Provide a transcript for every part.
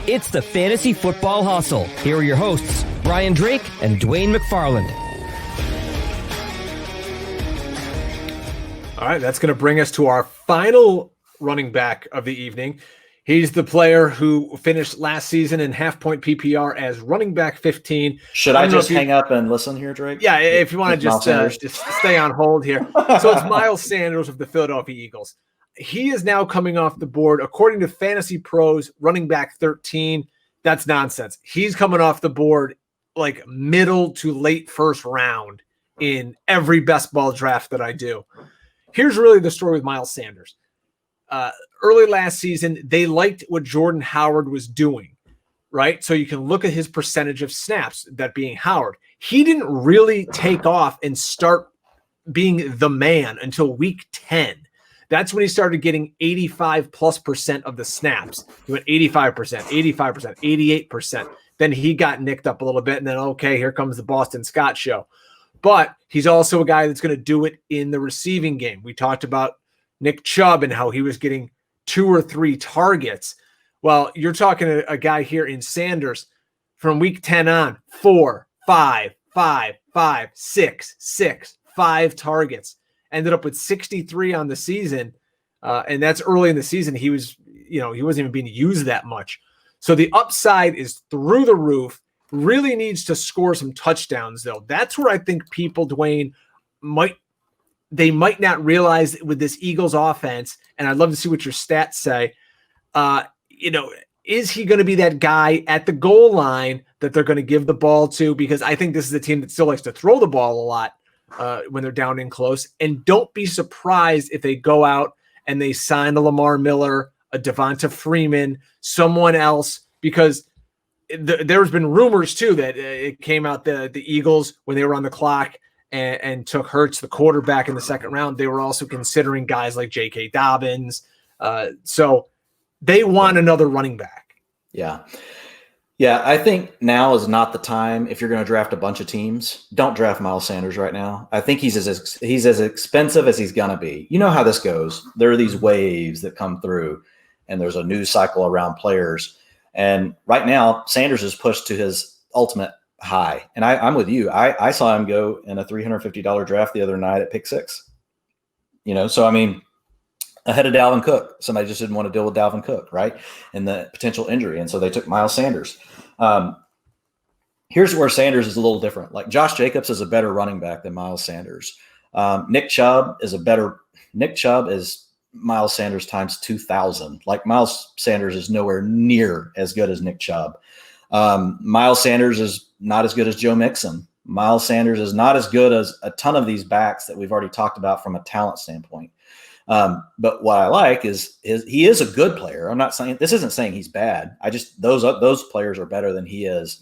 It's the Fantasy Football Hustle. Here are your hosts, Brian Drake and Dwain McFarland. All right, that's going to bring us to our final running back of the evening. He's the player who finished last season in half-point PPR as running back 15. Should I just hang up and listen here, Drake? Yeah, if you want to just stay on hold here. So it's Miles Sanders of the Philadelphia Eagles. He is now coming off the board, according to Fantasy Pros, running back 13. That's nonsense. He's coming off the board like middle to late first round in every best ball draft that I do. Here's really the story with Miles Sanders. Early last season, they liked what Jordan Howard was doing, right? So you can look at his percentage of snaps, that being Howard. He didn't really take off and start being the man until week 10. That's when he started getting 85+% of the snaps. He went 85%, 85%, 88%. Then he got nicked up a little bit, and then, okay, here comes the Boston Scott show. But he's also a guy that's going to do it in the receiving game. We talked about Nick Chubb and how he was getting 2 or 3 targets. Well, you're talking a guy here in Sanders from week 10 on, 4, 5, 5, 5, 6, 6, 5 targets. Ended up with 63 on the season, and that's early in the season. He wasn't even being used that much. So the upside is through the roof. Really needs to score some touchdowns, though. That's where I think people, Dwain, might not realize with this Eagles offense, and I'd love to see what your stats say. Is he going to be that guy at the goal line that they're going to give the ball to? Because I think this is a team that still likes to throw the ball a lot when they're down in close. And don't be surprised if they go out and they sign a Lamar Miller, a Devonta Freeman, someone else, because there's been rumors too that it came out the Eagles, when they were on the clock and took Hurts, the quarterback, in the second round, they were also considering guys like J.K. Dobbins. So they want another running back. Yeah, I think now is not the time. If you're going to draft a bunch of teams, don't draft Miles Sanders right now. I think he's as expensive as he's going to be. You know how this goes. There are these waves that come through, and there's a news cycle around players. And right now, Sanders is pushed to his ultimate high. And I'm with you. I saw him go in a $350 draft the other night at pick 6. So I mean, ahead of Dalvin Cook. Somebody just didn't want to deal with Dalvin Cook, right? And the potential injury. And so they took Miles Sanders. Here's where Sanders is a little different. Like, Josh Jacobs is a better running back than Miles Sanders. Nick Chubb is Miles Sanders times 2,000. Like, Miles Sanders is nowhere near as good as Nick Chubb. Miles Sanders is not as good as Joe Mixon. Miles Sanders is not as good as a ton of these backs that we've already talked about from a talent standpoint. But what I like is he is a good player. I'm not saying, this isn't saying he's bad. I just, those players are better than he is,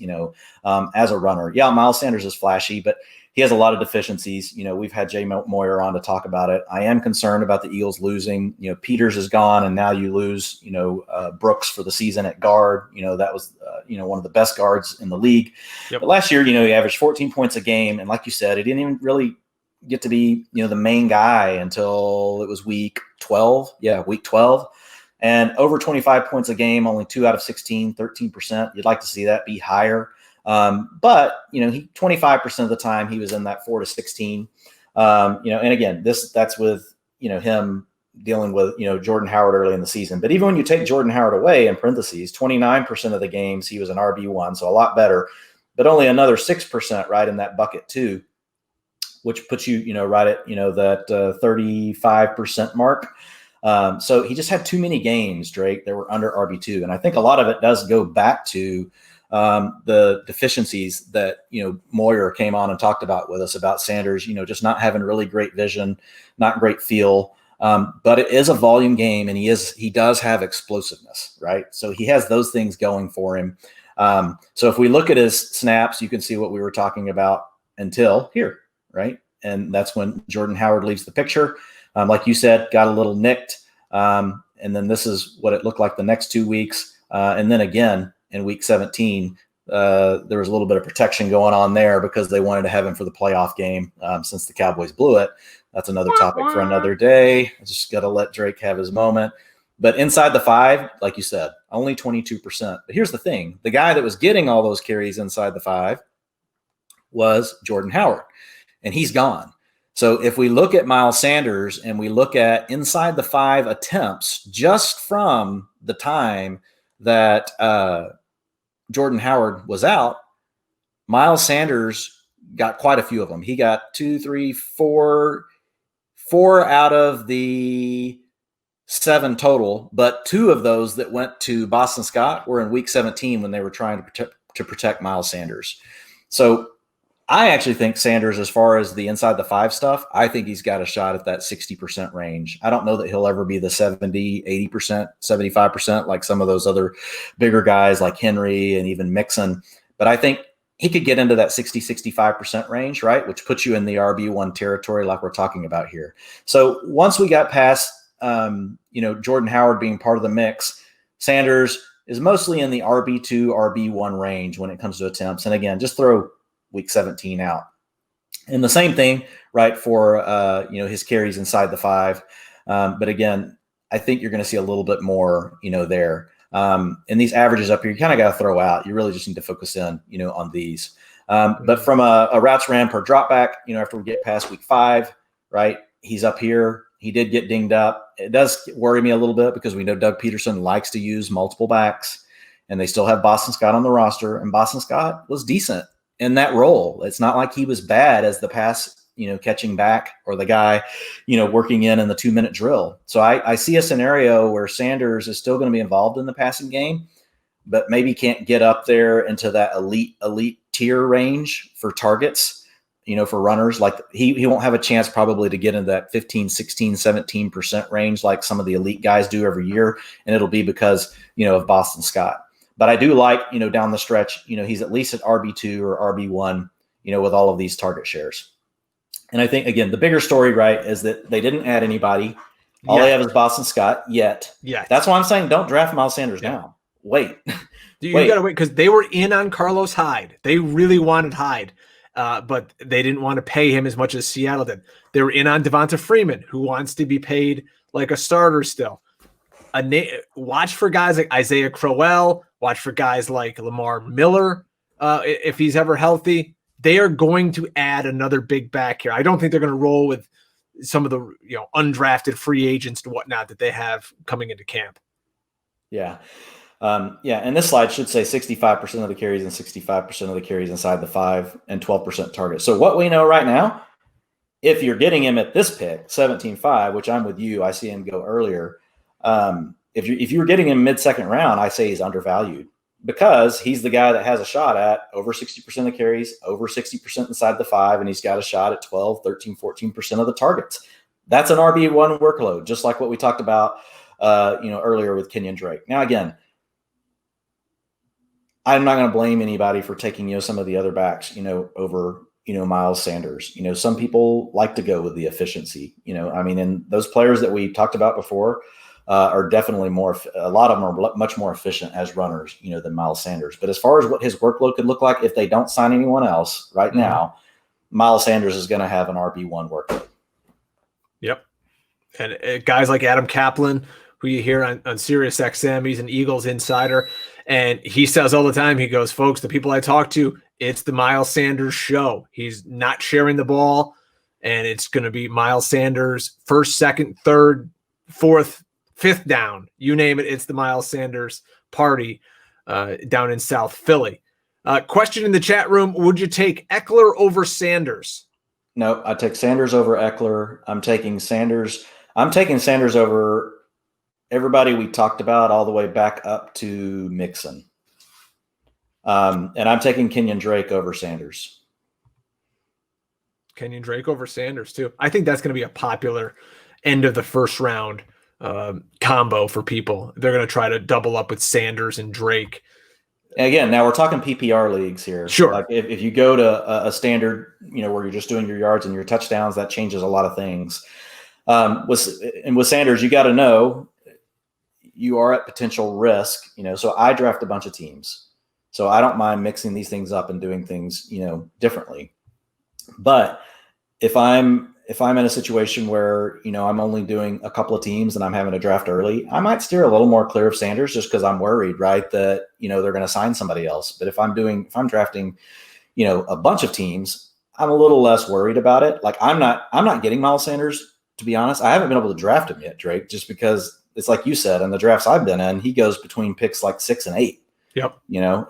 as a runner. Yeah, Miles Sanders is flashy, but he has a lot of deficiencies. We've had Jay Moyer on to talk about it. I am concerned about the Eagles losing. Peters is gone, and now you lose, Brooks for the season at guard. That was, one of the best guards in the league. Yep. But last year, he averaged 14 points a game. And like you said, he didn't even really get to be, the main guy until it was week 12. Yeah, week 12. And over 25 points a game, only 2 out of 16, 13%. You'd like to see that be higher. But he 25% of the time he was in that 4 to 16. And again, that's with, him dealing with, Jordan Howard early in the season. But even when you take Jordan Howard away, in parentheses, 29% of the games he was an RB1, so a lot better, but only another 6% right in that bucket too, which puts you, right at, that 35% mark. So he just had too many games, Drake, that were under RB2. And I think a lot of it does go back to the deficiencies that, Moyer came on and talked about with us about Sanders, just not having really great vision, not great feel. But it is a volume game, and he does have explosiveness, right? So he has those things going for him. So if we look at his snaps, you can see what we were talking about until here, right? And that's when Jordan Howard leaves the picture. Like you said, got a little nicked. And then this is what it looked like the next 2 weeks. And then again, in week 17, there was a little bit of protection going on there because they wanted to have him for the playoff game since the Cowboys blew it. That's another topic for another day. I just got to let Drake have his moment. But inside the 5, like you said, only 22%. But here's the thing. The guy that was getting all those carries inside the 5 was Jordan Howard, and he's gone. So if we look at Miles Sanders and we look at inside the 5 attempts just from the time that Jordan Howard was out, Miles Sanders got quite a few of them. He got 4 out of the 7 total, but 2 of those that went to Boston Scott were in week 17 when they were trying to protect Miles Sanders. So I actually think Sanders, as far as the inside the 5 stuff, I think he's got a shot at that 60% range. I don't know that he'll ever be the 70, 80%, 75% like some of those other bigger guys like Henry and even Mixon. But I think he could get into that 60, 65% range, right? Which puts you in the RB1 territory like we're talking about here. So once we got past, Jordan Howard being part of the mix, Sanders is mostly in the RB2, RB1 range when it comes to attempts. And again, just throw week 17 out. And the same thing, right, for, his carries inside the 5. But again, I think you're going to see a little bit more, there. And these averages up here, you kind of got to throw out. You really just need to focus in, on these. But from a routes ran per drop back, after we get past week 5, right, he's up here. He did get dinged up. It does worry me a little bit because we know Doug Peterson likes to use multiple backs, and they still have Boston Scott on the roster, and Boston Scott was decent in that role. It's not like he was bad as the pass, catching back or the guy, working in the 2-minute drill. So I see a scenario where Sanders is still going to be involved in the passing game, but maybe can't get up there into that elite tier range for targets, for runners. Like he won't have a chance probably to get into that 15, 16, 17% range like some of the elite guys do every year. And it'll be because, of Boston Scott. But I do like, down the stretch, he's at least at RB2 or RB1, with all of these target shares. And I think, again, the bigger story, right, is that they didn't add anybody. All they have is Boston Scott yet. Yeah. That's why I'm saying don't draft Miles Sanders now. Wait. You got to wait because they were in on Carlos Hyde. They really wanted Hyde, but they didn't want to pay him as much as Seattle did. They were in on Devonta Freeman, who wants to be paid like a starter still. Watch for guys like Isaiah Crowell. Watch for guys like Lamar Miller if he's ever healthy. They are going to add another big back here. I don't think they're going to roll with some of the undrafted free agents and whatnot that they have coming into camp. Yeah. And this slide should say 65% of the carries and 65% of the carries inside the 5 and 12% target. So what we know right now, if you're getting him at this pick, 17.5, which I'm with you, I see him go earlier. If you were getting him mid-second round, I say he's undervalued because he's the guy that has a shot at over 60% of the carries, over 60% inside the 5, and he's got a shot at 12, 13, 14% of the targets. That's an RB1 workload, just like what we talked about earlier with Kenyon Drake. Now, again, I'm not going to blame anybody for taking some of the other backs over Miles Sanders. Some people like to go with the efficiency. And those players that we talked about before are definitely a lot of them are much more efficient as runners, than Miles Sanders. But as far as what his workload could look like if they don't sign anyone else right now, Miles Sanders is going to have an RB1 workload. Yep. And guys like Adam Kaplan, who you hear on Sirius XM, he's an Eagles insider. And he says all the time, he goes, folks, the people I talk to, it's the Miles Sanders show. He's not sharing the ball, and it's going to be Miles Sanders first, second, third, fourth, fifth down. You name it, it's the Miles Sanders party down in South Philly. Question in the chat room, would you take Eckler over Sanders? No, I take Sanders over Eckler. I'm taking Sanders over everybody we talked about all the way back up to Mixon. And I'm taking Kenyon Drake over Sanders. Kenyon Drake over Sanders too. I think that's going to be a popular end of the first round combo for people. They're going to try to double up with Sanders and Drake. Again, now we're talking PPR leagues here. Sure. Like if you go to a standard, where you're just doing your yards and your touchdowns, that changes a lot of things. With Sanders, you got to know you are at potential risk, so I draft a bunch of teams. So I don't mind mixing these things up and doing things, differently. But if I'm if I'm in a situation where, I'm only doing a couple of teams and I'm having to draft early, I might steer a little more clear of Sanders just because I'm worried, right, that, they're going to sign somebody else. But if I'm drafting, a bunch of teams, I'm a little less worried about it. Like I'm not getting Miles Sanders, to be honest. I haven't been able to draft him yet, Drake, just because it's like you said, in the drafts I've been in, he goes between picks like 6 and 8. Yep.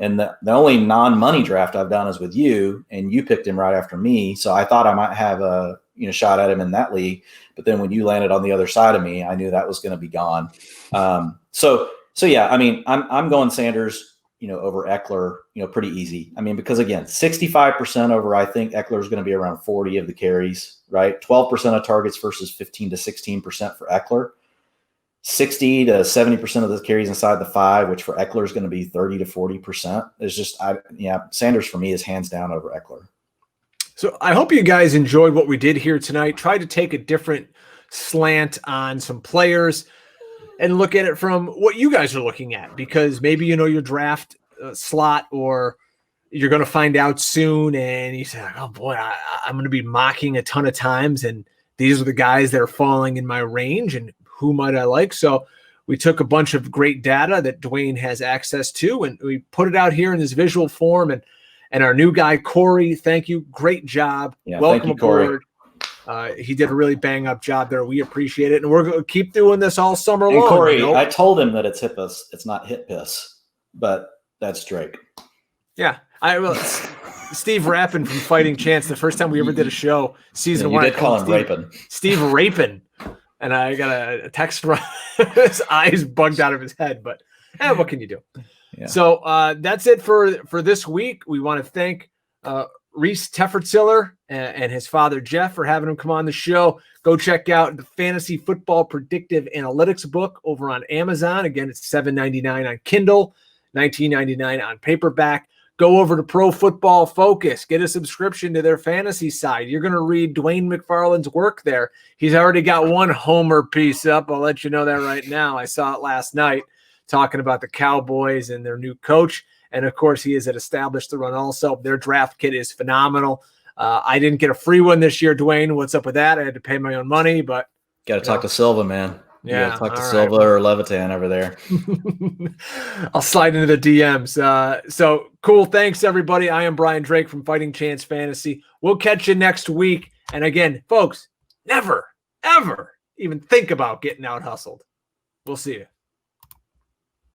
And the only non-money draft I've done is with you, and you picked him right after me. So I thought I might have a shot at him in that league. But then when you landed on the other side of me, I knew that was going to be gone. So yeah, I mean, I'm going Sanders, over Eckler, pretty easy. I mean, because again, 65% over, I think Eckler is going to be around 40 of the carries, right? 12% of targets versus 15 to 16% for Eckler. 60 to 70% of the carries inside the 5, which for Eckler is going to be 30 to 40%. It's just, Sanders for me is hands down over Eckler. So I hope you guys enjoyed what we did here tonight. Try to take a different slant on some players and look at it from what you guys are looking at, because maybe your draft slot, or you're going to find out soon and you say, oh boy, I'm going to be mocking a ton of times, and these are the guys that are falling in my range, and who might I like? So we took a bunch of great data that Dwain has access to, and we put it out here in this visual form. And our new guy, Corey, thank you. Great job. Yeah, welcome thank you, aboard. He did a really bang up job there. We appreciate it. And we're going to keep doing this all summer long. Corey, I told him that it's hit piss. It's not hit piss, but that's Drake. Yeah. Steve Rappin from Fighting Chance, the first time we ever did a show, season 1. You did call him Rapin. Steve Rapin. And I got a text from his eyes bugged out of his head, but what can you do? Yeah. So that's it for this week. We want to thank Reese Teffertziller and his father, Jeff, for having him come on the show. Go check out the Fantasy Football Predictive Analytics book over on Amazon. Again, it's $7.99 on Kindle, $19.99 on paperback. Go over to Pro Football Focus. Get a subscription to their fantasy side. You're going to read Dwain McFarland's work there. He's already got one homer piece up. I'll let you know that right now. I saw it last night talking about the Cowboys and their new coach. And, of course, he is at Established the Run also. Their draft kit is phenomenal. I didn't get a free one this year, Dwain. What's up with that? I had to pay my own money, but got to talk to Silva, man. Yeah, talk to Silva or Levitan over there. I'll slide into the DMs. So cool. Thanks, everybody. I am Brian Drake from Fighting Chance Fantasy. We'll catch you next week. And again, folks, never, ever even think about getting out hustled. We'll see you.